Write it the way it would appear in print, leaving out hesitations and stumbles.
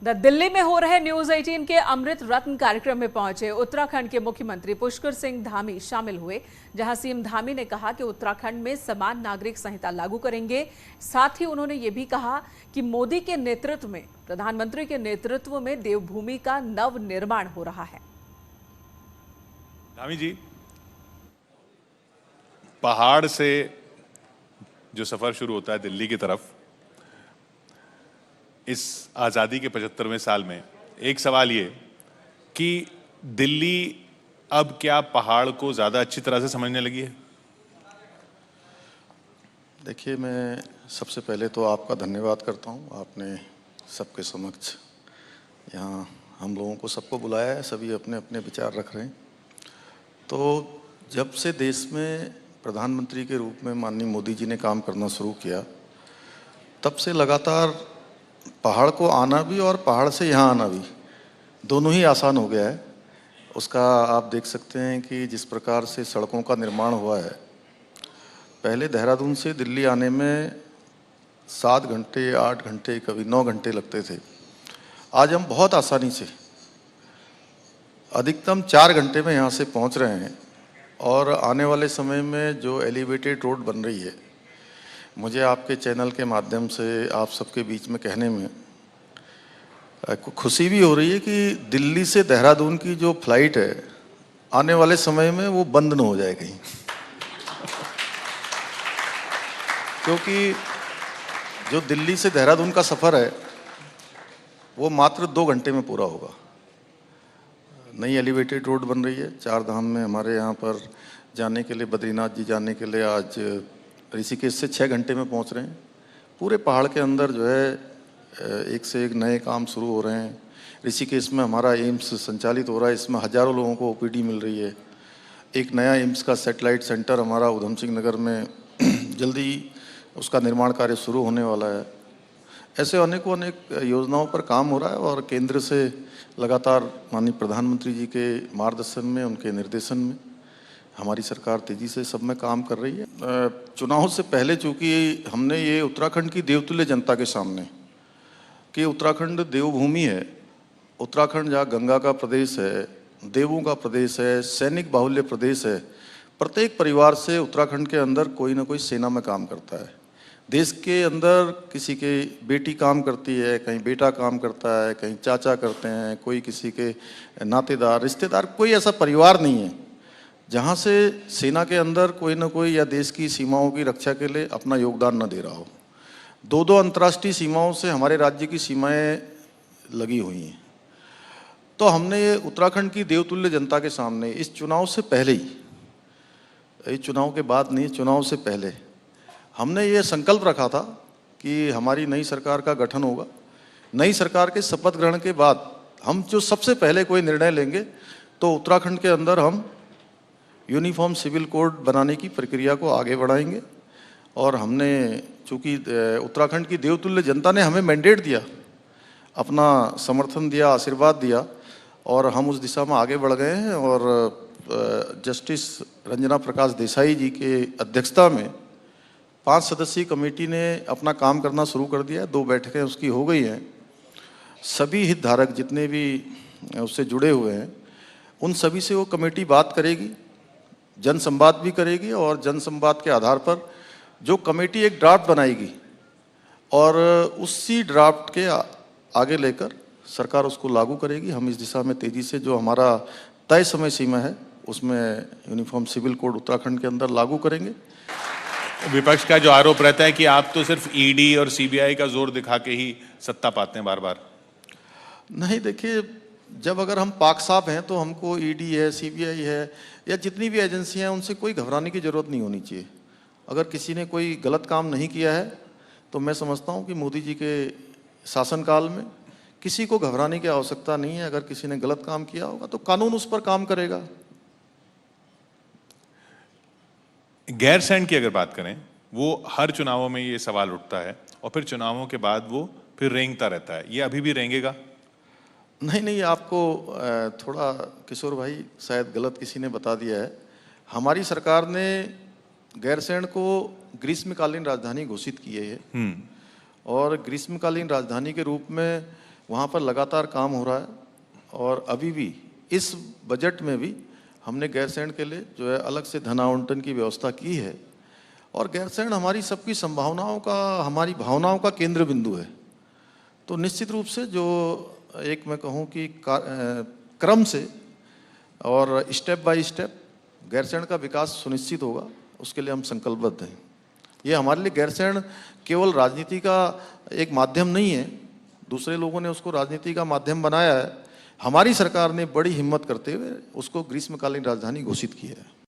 दिल्ली में हो रहे न्यूज 18 के अमृत रत्न कार्यक्रम में पहुंचे उत्तराखंड के मुख्यमंत्री पुष्कर सिंह धामी शामिल हुए, जहां सीएम धामी ने कहा कि उत्तराखंड में समान नागरिक संहिता लागू करेंगे। साथ ही उन्होंने ये भी कहा कि मोदी के नेतृत्व में, प्रधानमंत्री के नेतृत्व में देवभूमि का नव निर्माण हो रहा है। धामी जी, पहाड़ से जो सफर शुरू होता है दिल्ली की तरफ, इस आज़ादी के 75वें साल में एक सवाल ये कि दिल्ली अब क्या पहाड़ को ज़्यादा अच्छी तरह से समझने लगी है? देखिए, मैं सबसे पहले तो आपका धन्यवाद करता हूँ। आपने सबके समक्ष यहाँ हम लोगों को सबको बुलाया है, सभी अपने अपने विचार रख रहे हैं। तो जब से देश में प्रधानमंत्री के रूप में माननीय मोदी जी ने काम करना शुरू किया, तब से लगातार पहाड़ को आना भी और पहाड़ से यहाँ आना भी दोनों ही आसान हो गया है। उसका आप देख सकते हैं कि जिस प्रकार से सड़कों का निर्माण हुआ है, पहले देहरादून से दिल्ली आने में 7 घंटे, 8 घंटे, कभी 9 घंटे लगते थे। आज हम बहुत आसानी से अधिकतम 4 घंटे में यहाँ से पहुँच रहे हैं। और आने वाले समय में जो एलिवेटेड रोड बन रही है, मुझे आपके चैनल के माध्यम से आप सबके बीच में कहने में खुशी भी हो रही है कि दिल्ली से देहरादून की जो फ्लाइट है, आने वाले समय में वो बंद न हो जाए कहीं। क्योंकि जो दिल्ली से देहरादून का सफ़र है वो मात्र 2 घंटे में पूरा होगा। नई एलिवेटेड रोड बन रही है। 4 धाम में हमारे यहाँ पर जाने के लिए, बद्रीनाथ जी जाने के लिए आज ऋषिकेश से 6 घंटे में पहुंच रहे हैं। पूरे पहाड़ के अंदर जो है एक से एक नए काम शुरू हो रहे हैं। ऋषिकेश में हमारा एम्स संचालित हो रहा है, इसमें हज़ारों लोगों को ओपीडी मिल रही है। एक नया एम्स का सैटेलाइट सेंटर हमारा उधम सिंह नगर में जल्दी उसका निर्माण कार्य शुरू होने वाला है। ऐसे अनेकों अनेक योजनाओं पर काम हो रहा है और केंद्र से लगातार माननीय प्रधानमंत्री जी के मार्गदर्शन में, उनके निर्देशन में हमारी सरकार तेज़ी से सब में काम कर रही है। चुनाव से पहले चूँकि हमने ये उत्तराखंड की देवतुल्य जनता के सामने कि उत्तराखंड देवभूमि है, उत्तराखंड जहाँ गंगा का प्रदेश है, देवों का प्रदेश है, सैनिक बाहुल्य प्रदेश है। प्रत्येक परिवार से उत्तराखंड के अंदर कोई ना कोई सेना में काम करता है। देश के अंदर किसी के बेटी काम करती है, कहीं बेटा काम करता है, कहीं चाचा करते हैं, कोई किसी के नातेदार, रिश्तेदार, कोई ऐसा परिवार नहीं है जहाँ से सेना के अंदर कोई ना कोई या देश की सीमाओं की रक्षा के लिए अपना योगदान न दे रहा हो। 2-2 अंतर्राष्ट्रीय सीमाओं से हमारे राज्य की सीमाएं लगी हुई हैं। तो हमने ये उत्तराखंड की देवतुल्य जनता के सामने इस चुनाव से पहले ही, इस चुनाव के बाद नहीं, चुनाव से पहले हमने ये संकल्प रखा था कि हमारी नई सरकार का गठन होगा। नई सरकार के शपथ ग्रहण के बाद हम जो सबसे पहले कोई निर्णय लेंगे तो उत्तराखंड के अंदर हम यूनिफॉर्म सिविल कोड बनाने की प्रक्रिया को आगे बढ़ाएंगे। और हमने, चूँकि उत्तराखंड की देवतुल्य जनता ने हमें मैंडेट दिया, अपना समर्थन दिया, आशीर्वाद दिया, और हम उस दिशा में आगे बढ़ गए हैं। और जस्टिस रंजना प्रकाश देसाई जी के अध्यक्षता में 5 सदस्यीय कमेटी ने अपना काम करना शुरू कर दिया। 2 बैठकें उसकी हो गई हैं। सभी हितधारक जितने भी उससे जुड़े हुए हैं, उन सभी से वो कमेटी बात करेगी, जनसंवाद भी करेगी, और जनसंवाद के आधार पर जो कमेटी एक ड्राफ्ट बनाएगी और उसी ड्राफ्ट के आगे लेकर सरकार उसको लागू करेगी। हम इस दिशा में तेज़ी से, जो हमारा तय समय सीमा है, उसमें यूनिफॉर्म सिविल कोड उत्तराखंड के अंदर लागू करेंगे। विपक्ष का जो आरोप रहता है कि आप तो सिर्फ ईडी और सीबीआई का जोर दिखा के ही सत्ता पाते हैं बार बार। नहीं, देखिए, जब अगर हम पाक साफ हैं तो हमको ईडी है, सीबीआई है, या जितनी भी एजेंसियां हैं, उनसे कोई घबराने की ज़रूरत नहीं होनी चाहिए। अगर किसी ने कोई गलत काम नहीं किया है तो मैं समझता हूं कि मोदी जी के शासनकाल में किसी को घबराने की आवश्यकता नहीं है। अगर किसी ने गलत काम किया होगा तो कानून उस पर काम करेगा। गैरसैंण की अगर बात करें, वो हर चुनावों में ये सवाल उठता है और फिर चुनावों के बाद वो फिर रेंगता रहता है। ये अभी भी रेंगेगा? नहीं, आपको थोड़ा किशोर भाई शायद गलत किसी ने बता दिया है। हमारी सरकार ने गैरसैंण को ग्रीष्मकालीन राजधानी घोषित किए है और ग्रीष्मकालीन राजधानी के रूप में वहाँ पर लगातार काम हो रहा है और अभी भी इस बजट में भी हमने गैरसैंण के लिए जो है अलग से धन आवंटन की व्यवस्था की है। और गैरसैंण हमारी सबकी संभावनाओं का, हमारी भावनाओं का केंद्र बिंदु है। तो निश्चित रूप से जो एक मैं कहूँ कि क्रम से और स्टेप बाय स्टेप गैरसैंण का विकास सुनिश्चित होगा, उसके लिए हम संकल्पबद्ध हैं। ये हमारे लिए गैरसैंण केवल राजनीति का एक माध्यम नहीं है, दूसरे लोगों ने उसको राजनीति का माध्यम बनाया है। हमारी सरकार ने बड़ी हिम्मत करते हुए उसको ग्रीष्मकालीन राजधानी घोषित किया है।